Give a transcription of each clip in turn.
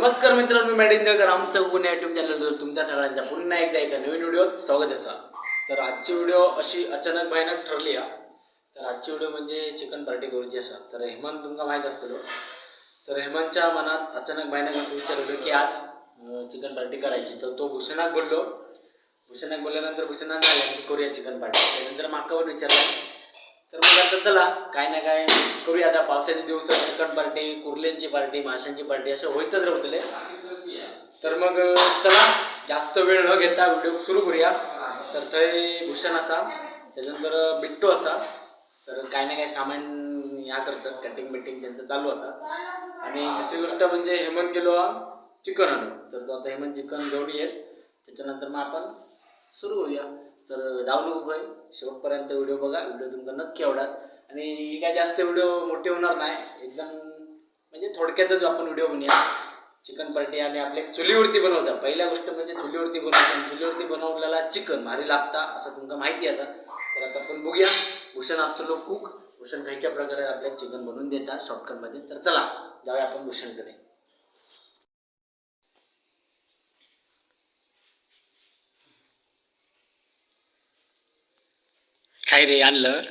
नमस्कार मित्रांनो, मी मेडिंजकर आमचं पुणे युट्यूब चॅनलवर तुमच्या सगळ्यांच्या पुन्हा एकदा एका नवीन व्हिडिओत स्वागत असा. तर आजची व्हिडिओ अशी अचानक भयानक ठरली आहे. तर आजची व्हिडिओ म्हणजे चिकन पार्टी करूची असा. तर हेमंत तुमका माहीत असतो. तर हेमंतच्या मनात अचानक भयानक असं विचार होतो की आज चिकन पार्टी करायची. तर तो भूषणाक बोललो. भूषणाक बोलल्यानंतर भूषणाक नाही करूया चिकन पार्टी. त्यानंतर माकावर विचारला. तर मग आता चला काय ना काय करूया. आता पावसाचे दिवस चिकन पार्टी, कुर्ल्यांची पार्टी, माशांची पार्टी असं होईतच राहतले. तर मग चला जास्त वेळ न घेता व्हिडिओ सुरू करूया. तर थंय भूषण असा, त्याच्यानंतर बिट्टू असा. तर काय ना काय सामान या करतात, कटिंग बिटिंग त्यांचं चालू असा. आणि दुसरी गोष्ट म्हणजे हेमंत गेलो चिकन आणू. तर तो आता हेमंत चिकन घेऊन येईल. त्याच्यानंतर मग आपण सुरू करूया. तर जाऊ नको काय, शेवटपर्यंत व्हिडिओ बघा. व्हिडिओ तुमचा नक्की आवडत. आणि काय जास्त व्हिडिओ मोठे होणार नाही, एकदम म्हणजे थोडक्यातच आपण व्हिडिओ बनवूया. चिकन पार्टी आणि आपल्या चुलीवरती बनवतात. पहिल्या गोष्ट म्हणजे चुलीवरती बनवतात. चुलीवरती बनवलेला चिकन भारी लागता असं तुमका माहिती आता. तर आता आपण बघूया. भूषण असतो लोक कुक. भूषण काही प्रकारे आपल्याला चिकन बनवून देतात शॉर्टकटमध्ये. तर चला जाऊया आपण भूषणकडे. काय रे आणलं?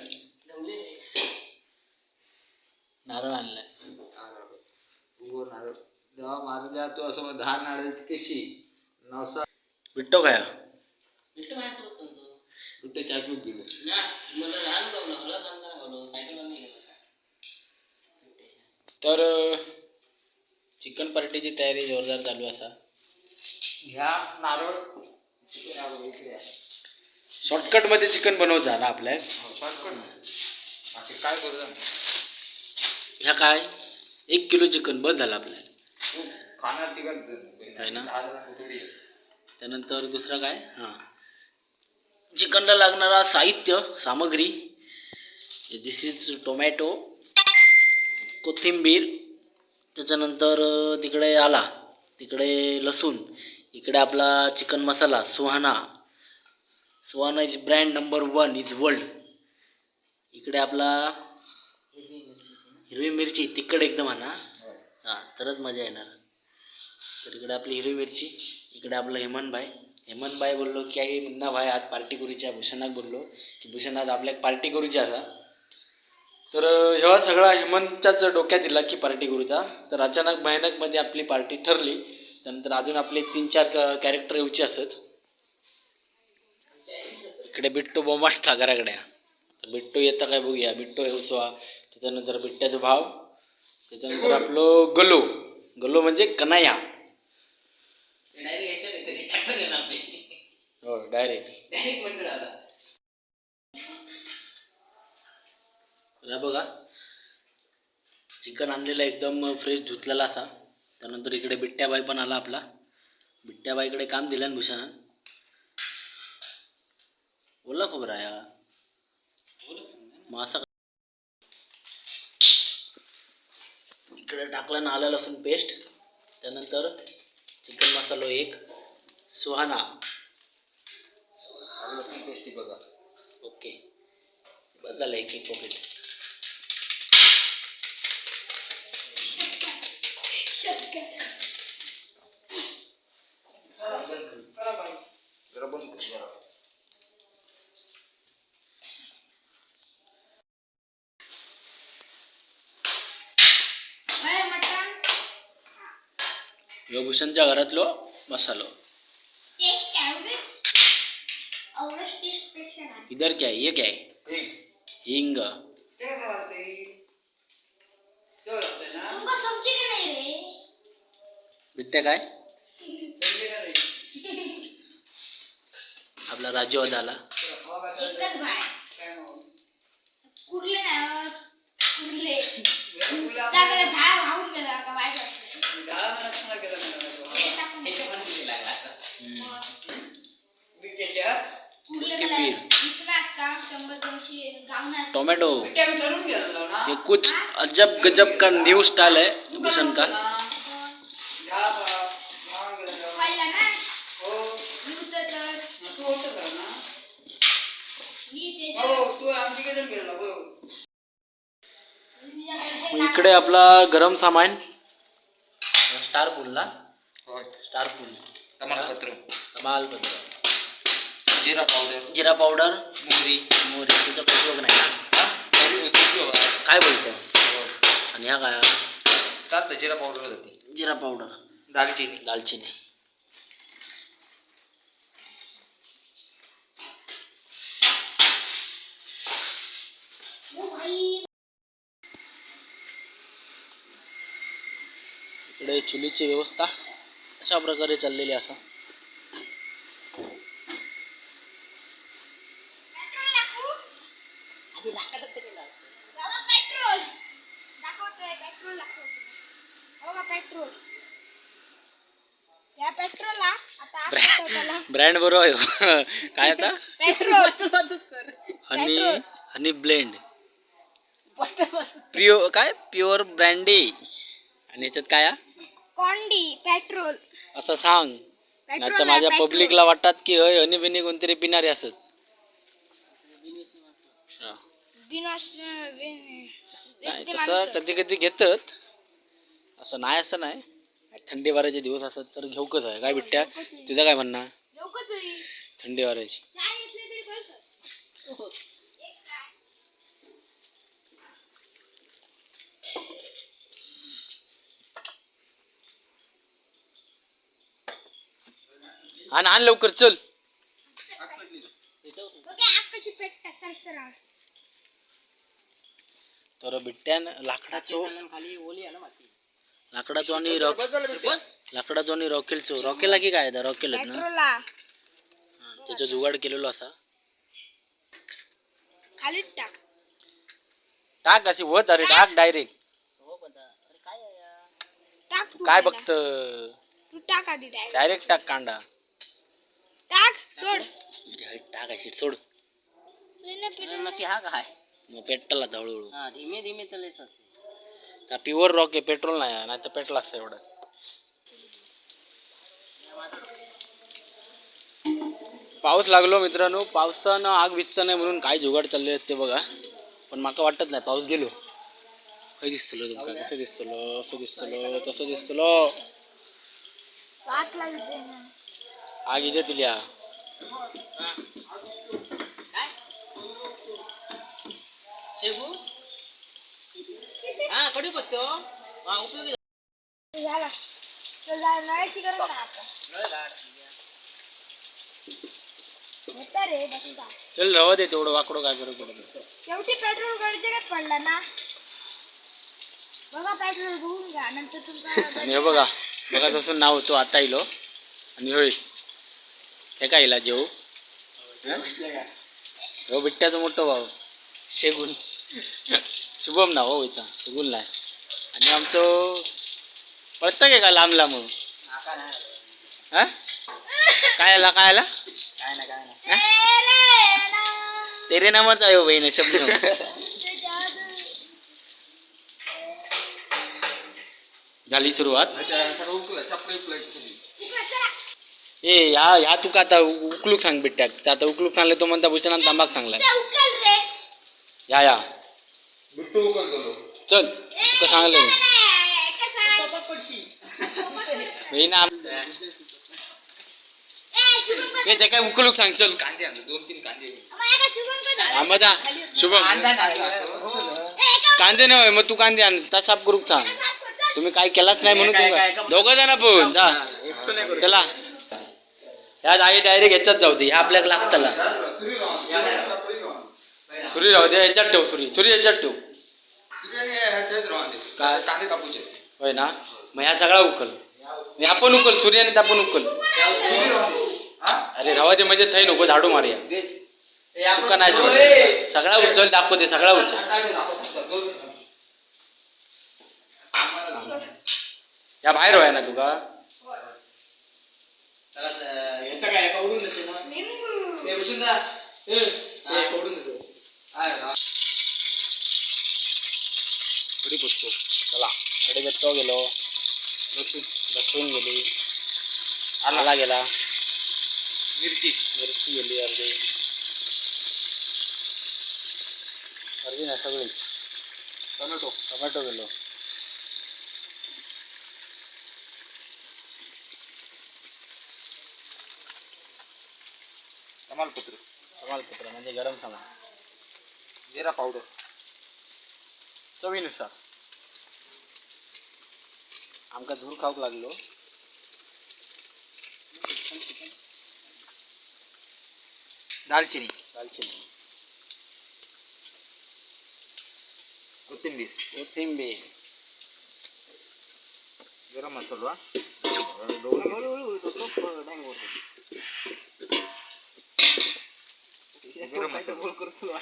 नारळ आणलाय. नारळ जेव्हा मारू द्या तो असं 10 नारळाची कशी नवसा बिट्टो खाया. बिट्टो चहा पिऊन गेलो. तर चिकन पार्टीची तयारी जोरदार चालू असा. ह्या नारळ शॉर्टकट मध्ये चिकन बनवचा ना आपल्या. शॉर्टकट काय करू ह्या काय 1 किलो चिकन बस झालं आपल्याला खाणार आहे ना. त्यानंतर दुसरं काय, चिकनला लागणारा साहित्य सामग्री. दिस इज टोमॅटो, कोथिंबीर, त्याच्यानंतर तिकडे आला, तिकडे लसूण, इकडे आपला chicken masala Suhana. Suhana is brand number 1 is world. इकडे आपला हिरवी मिरची तिखट एकदम आणा, तरच मजा येणार. तर इकडे आपली हिरवी मिरची. इकडे आपलं हेमंतभाई बोललो की आई मुन्ना भाई आज पार्टी करूची. भूषणाक बोललो की भूषण आज आपल्याला पार्टी करूची असा. तर ह्या सगळा हेमंतच्याच डोक्यात दिला की पार्टी करूचा. तर अचानक भयानकमध्ये आपली पार्टी ठरली. त्यानंतर अजून आपले 3-4 कॅरेक्टर येऊचे असत. इकडे बिट्टू बोमाटता घराकडे. बिट्टू येता काय बघूया. बिट्टू येऊचवा. त्याच्यानंतर बिट्ट्याचा भाव. त्याच्यानंतर आपलं गलो. गलो म्हणजे कन्हैया. हो डायरेक्ट बघा. चिकन आणलेला एकदम फ्रेश धुतलेला असा. त्यानंतर इकडे बिट्ट्याबाई पण आला आपला. बिट्ट्याबाईकडे काम दिलं भूषणान. ओला खबर आहे मासा. इकडे टाकला ना आलं लसूण पेस्ट. त्यानंतर चिकन मसालो 1, सुहाना लसूण पेस्ट बघा. ओके बदल 1 पॉकेट. यो भूषणच्या घरातलो मसालो. इधर क्या है, ये क्या है? हिंग. बिट्ट्या काय आपला राजवाद आला. टोमेटो. ये कुछ अजब गजब का न्यू स्टाइल है भूषण का. इकडे आपला गरम सामान स्टार बोलला स्टार फूल, तमालपत्र, तमालपत्र, जिरा पावडर, मोहरी. त्याचा काही उपयोग नाही ना. काय बोलतो? आणि ह्या काय? त्यात जिरा पावडर जाते. जिरा पावडर, दालचिनी. इकडे चुलीची व्यवस्था अशा प्रकारे चाललेली असा. ब्रँड बरोबर आहे. काय आता? हनी ब्लेंड, प्युअर ब्रँडी. आणि याच्यात काय? कॉन्डी पेट्रोल असं सांग. नाही तर माझ्या पब्लिकला वाटतात की हय हनी बिनी कोणतरी पिणारे असत. तसं कधी कधी घेतात, असं नाही. थंडी वाराचे दिवस असतात तर घेऊकच आहे. काय बिट्ट्या तुझं काय म्हणणं? थंडी वाराची आण लवकर चल. तर बिट्ट्यान लाकडाचो आणि रॉकेलला की काय रॉकेल ना त्याचं जुगाड केलेलो असा. खाली टाक अशी होत. अरे टाक डायरेक्ट. काय बघत? तू टाक आधी डायरेक्ट टाक कांदा. टाक सोड. टाक अशी सोड. नक्की हा काय मग पेटला हळूहळू. धीमे धीमे चालायचं. प्युअर रॉक आहे, पेट्रोल नाही तर पेटला असतं एवढं. पाऊस लागलो मित्रांनो. पावसानं आग विजता नाही म्हणून काय जुगाड चालले आहेत ते बघा. पण माका वाटत नाही पाऊस गेलो. काय दिसतलो तुमका? कसं दिसतलो? असं दिसतलो, तसं दिसतलो. आग इथे दिल्या. शेबू हा कडी पत्तो हा उपयोगी झाला. नळाची गरज नाही आता. रे बसता. चल राहू दे तेवढं वाकडं काय करू पडत. शेवटी पेट्रोल गरजेकच पडला ना. बघा पेट्रोल घेऊन घ्या नंतर तुमचा. आणि हे बघा तसं नाव होतो आता इलो. आणि होय हे काय इला जेऊ हो बिट्ट्याचं मोठं भाऊ शेगुल. शुभम नाव हो व्हायचा, शेगुल नाही. आणि आमचं पळतं काय का लांब हा काय आला काय ना तेरे नामच आहे हो बहीण शब्द. झाली सुरुवात. ह्या तुका आता उकलूक सांग बिट्ट्याक. आता उकलूक सांगले तो म्हणता भूषणात तांबाक सांगलाय. या चल तुका सांगले ते काय उकलूक सांग. चल कांदे आणले 2-3 कांदे. शुभम कांदे नाही मग तू कांदे आण साफ करूक सांग. तुम्ही काय केलाच नाही म्हणून दोघं जण पण जा चला. ह्या आई डायरेक्ट ह्याच्यात जाऊ दे. ह्या आपल्याला लागताला सुरी राहू दे. ह्याच्यात ठेव सुरी ह्याच्यात ठेव. काय होय ना. मग ह्या सगळा उकल. आपण उकल सूर्याने आपण उकल. अरे राहू दे म्हणजे थै नको झाडू मारूया. तुका नाही सगळा उचल दाखवते. सगळा उचल. या बाहेर होय ना तुका. कढी पुसतो. चला कढी बेतो गेलो. लसूण गेली. आला गेला. मिरची गेली अर्धी नाही सगळीच. टोमॅटो गेलो. तमालपत्र म्हणजे गरम सामान. जिरा पावडर. चवीनुसार. आमका धूर खाऊक लागलो. दालचिनी. कोथिंबीर. गरम मसाला. गरम मसाला.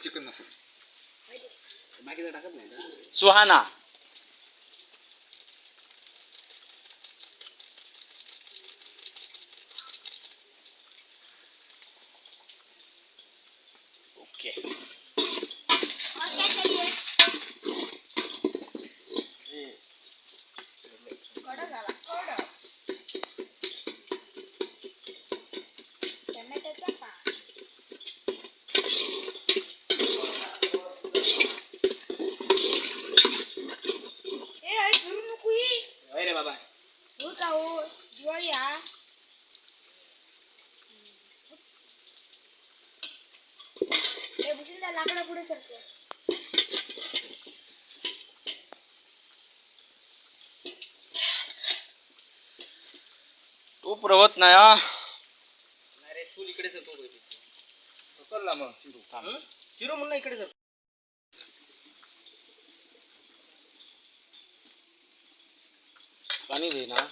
चिकन मसाला. सुहाना. ओके. और क्या चाहिए कडक झाला कडक टोमॅटोचा पान ए आई फिरू नको ही रे बाबा. हो का हो दिवाळी हा ए भूषण त्या लाकडा पुढे सरकव तो प्रवत नाही हा. अरे चूल इकडे सरतो. उचलला मग चिरू. चिरू म्हणलं इकडे सर. पाणी दे ना.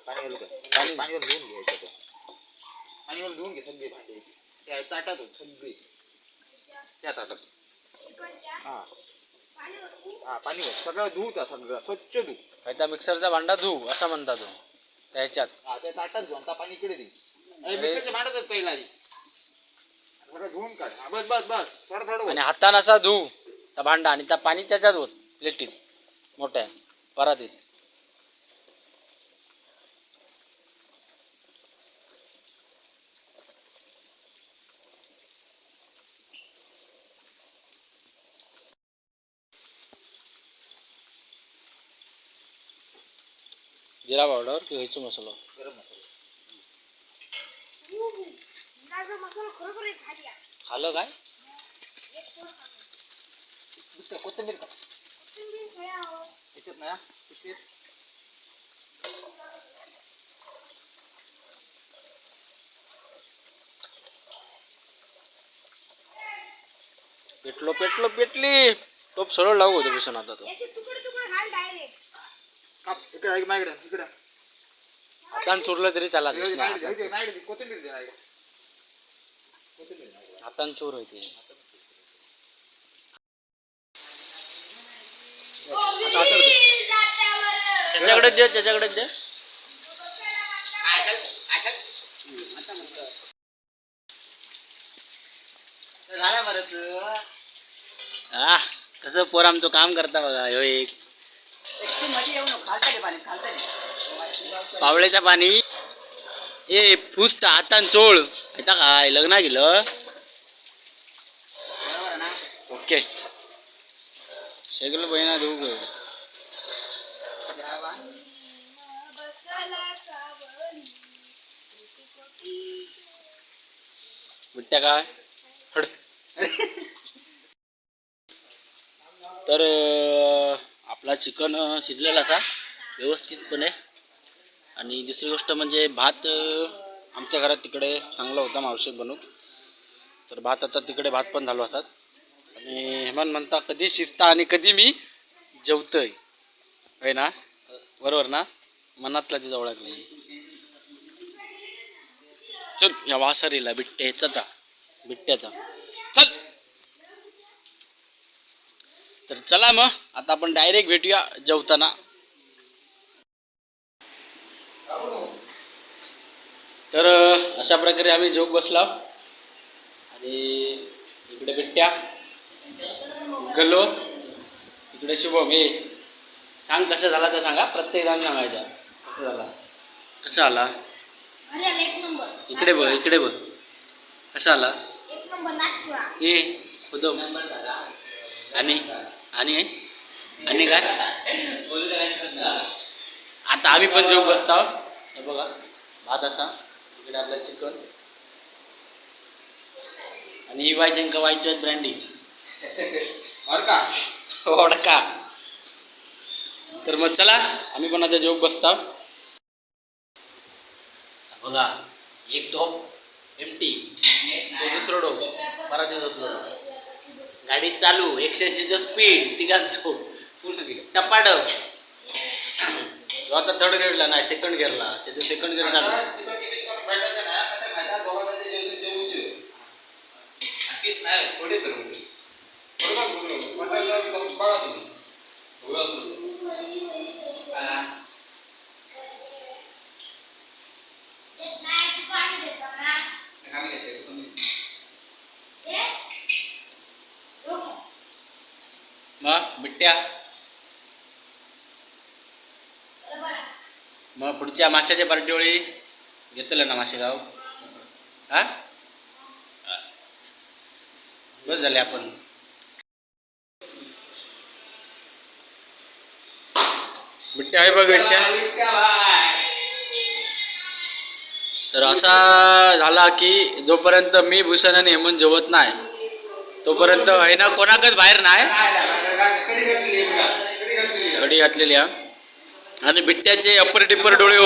पाणीवर धुवून घ्यायचं. पाणीवर धुवून घे सगळे भांडे. त्या ताटात होत सगळे. त्या ताटात. चिकनच्या हा पाणी होती हा पाणीवर सगळं धुऊ त्या सगळं स्वच्छ धुऊ. त्या मिक्सरचा भांडा धुऊ असं म्हणता तो त्याच्यात. हा त्या ताटात धुवून आता पाणी इकडे दे. मिक्सरच्या भांड्यातच पहिला आधी. सगळं धुवून काढ. हा बस बस बस थोडं थोडं. आणि हातानं असा धुऊ त्या भांडा आणि त्या पाणी त्याच्यात होत प्लेटीत मोठ्या परातीत. जिरा पावडर घ्यायचो मसाला. गरम मसाला. माझा मसाला खरोखर एक भाजी आहे खालं काय एक पोळ खातो दुसरं कोथिंबीर का कोथिंबीर खाया हो याच्यात ना पिशवीत. पेटली. टोप सरळ लावू होतो बेसन आता तो. याचे तुकडे तुकडे घाल डायरेक्ट काप इकडे माझ्याकडे इकडे. हातान चुरलं तरी चालत कोथिंबीर दे. कोथिंबीर हातान चोर होते. त्याच्याकडे दे. झाला बरं तू. हा कसं पोर आमचं काम करता बघा. ह्यो एक मध्ये येऊ नको. खालता रे पाणी खालता रे. पावळ्याचं पाणी. ए पुसता हातान चोळ येता काय लग्न गेलं. बरोबर ना. ओके शेगल बहिणा देऊ ग. बसला सावली कोटी कोटी बिट्ट्या काय हड. तर आपला चिकन शिजलेला असा व्यवस्थितपणे. आणि दुसरी गोष्ट म्हणजे भात आमच्या घरात तिकडे चांगला होता मावशीत बनवून. तर भात आता तिकडे भात पण झालो असतात. आणि हेमंत म्हणता कधी शिजता आणि कधी मी जेवतोय होय ना. बरोबर ना. मनातला तिचा ओळखला. चल या वासरीला बिट्ट्याचा चल. तर चला मग आता आपण डायरेक्ट भेटूया जेवताना. तर अशा प्रकारे आम्ही जेवू बसला. आणि इकडे बिट्ट्या गलो तिकडे शुभम. हे सांग कसं झाला तर सांगा. प्रत्येक जण सांगायचा कसं झाला. कसा आला अरे एक नंबर इकडे बघ कसा आला. एक नंबर नागपुरा हे उदम आणि आणि आणि काय आता आम्ही पण जेवू बसतो. हे बघा भात असा, इकडे आपलं चिकन आणि ही व्हायची का व्हायची ब्रँडी ओडका. तर मग चला आम्ही पण आता जेवू बसता. बघा एक टोप एमटी, तो दुसरं डोप परत येत होतो. गाडी चालू 180चं स्पीड, तिघांचो टपाड. आता थर्ड गिअरला नाही, सेकंड गिअरला, त्याचं सेकंड गिअर चालू. मग बिट्ट्या, मग पुढच्या माशाच्या पार्टीवेळी घेतलं ना माशेगाव. हा बस झाले आपण. बिट्ट्या आहे बघ बिट्ट्या. तर असा झाला की जोपर्यंत मी भूषण आणि हेमंत जेवत नाही तोपर्यंत आहे ना कोणाकच बाहेर नाही. कडी घातलेली आणि बिट्ट्याचे अप्पर टिप्पर डोळे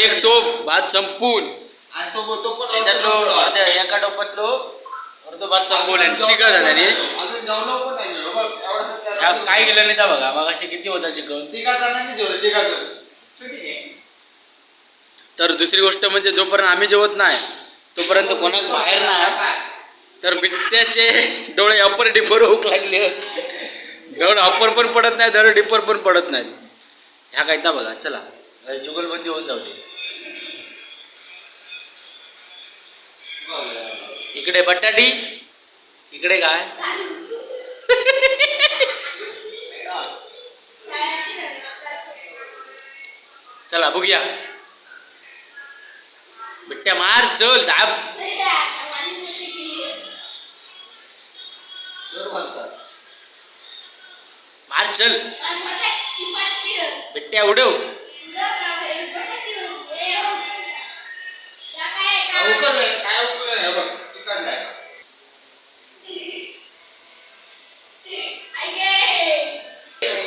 एक टोप भात संपून त्याच्यातलो एका टोपातलो अर्ध भात संपवून तिघ झाल्याने काय केलं नाही. त्या बघा मग अशी किती होता चिकन. तर दुसरी गोष्ट म्हणजे जोपर्यंत आम्ही जेवत नाही तोपर्यंत कोणाक बाहेर नाही. तर बिट्ट्याचे डोळे अप्पर डिपर होऊक लागले होते. धड अप्पर पण पडत नाही, धड डिपर पण पडत नाही. ह्या काय तर बघा. चला जुगलबंदी होऊन जाऊ दे. इकडे बटाटी, इकडे काय चला बघूया. बिट्ट्या मार चल झाप. मार चल बिट्ट्या उडव.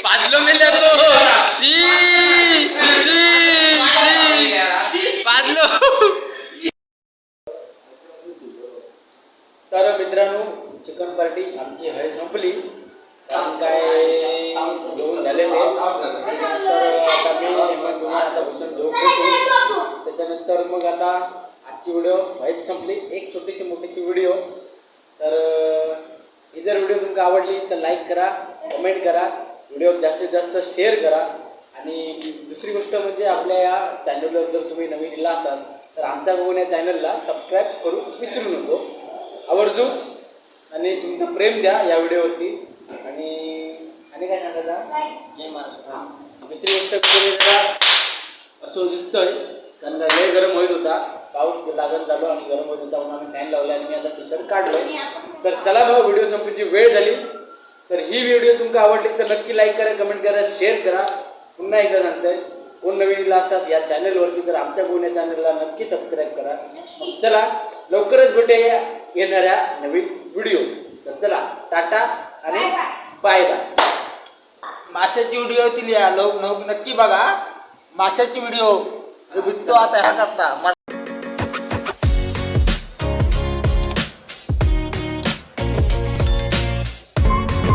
पाजलो मेल्या तो शी शी शी पाजलो. तर मित्रांनो चिकन पार्टी आमची हळद संपली. कारण काय जेवण झालेले. त्याच्यानंतर आता मी हेमंत आता भूषण जेवण घेतो. त्याच्यानंतर मग आता आजची व्हिडिओ व्हायच संपली. एक छोटीशी मोठीशी व्हिडिओ. तर ही जर व्हिडिओ तुमका आवडली तर लाईक करा, कमेंट करा, व्हिडिओ जास्तीत जास्त शेअर करा. आणि दुसरी गोष्ट म्हणजे आपल्या या चॅनलवर जर तुम्ही नवीन इला असाल तर आमच्या बघून या चॅनलला सबस्क्राईब करू विसरू नको आवर्जून. आणि तुमचं प्रेम द्या या व्हिडिओवरती. आणि काय सांगायचं जय महाराष्ट्र. हां दुसरी गोष्ट असं दिसतंय कारण लय गरम होत होता, पाऊस लागत झालो आणि गरम होत होता म्हणून आम्ही फॅन लावला आणि मी आता टी शर्ट काढलोय. तर चला मग व्हिडिओ संपण्याची वेळ झाली. तर ही व्हिडिओ तुमका आवडली तर नक्की लाईक करा, कमेंट करा, शेअर करा. पुन्हा एकदा सांगतोय कोण नवीन असतात या चॅनलवरती तर आमच्या कोण या चॅनलला नक्की सबस्क्राईब करा. चला लवकरच भेटूया येणाऱ्या नवीन व्हिडिओ. तर चला टाटा आणि बाय बाय. माशाची व्हिडिओ ती नक्की बघा. माशाची व्हिडिओ बिट्टू आता ह्या करता.